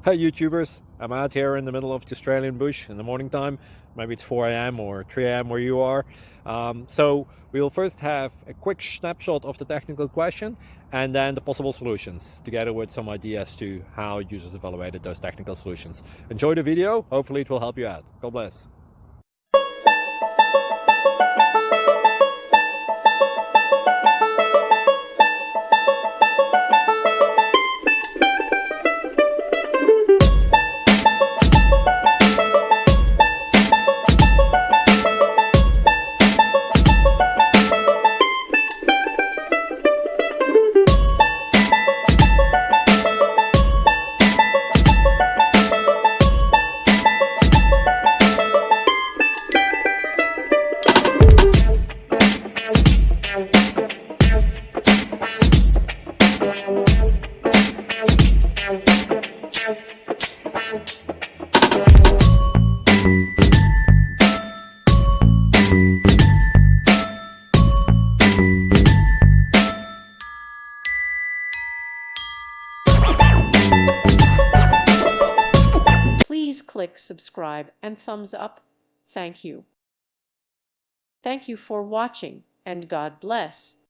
Hey YouTubers, I'm out here in the middle of the Australian bush in the morning time. Maybe it's 4 a.m. or 3 a.m. where you are. So we'll first have a quick snapshot of the technical question and then the possible solutions, together with some ideas to how users evaluated those technical solutions. Enjoy the video, hopefully it will help you out. God bless. Please click subscribe and thumbs up. Thank you. Thank you for watching, and God bless.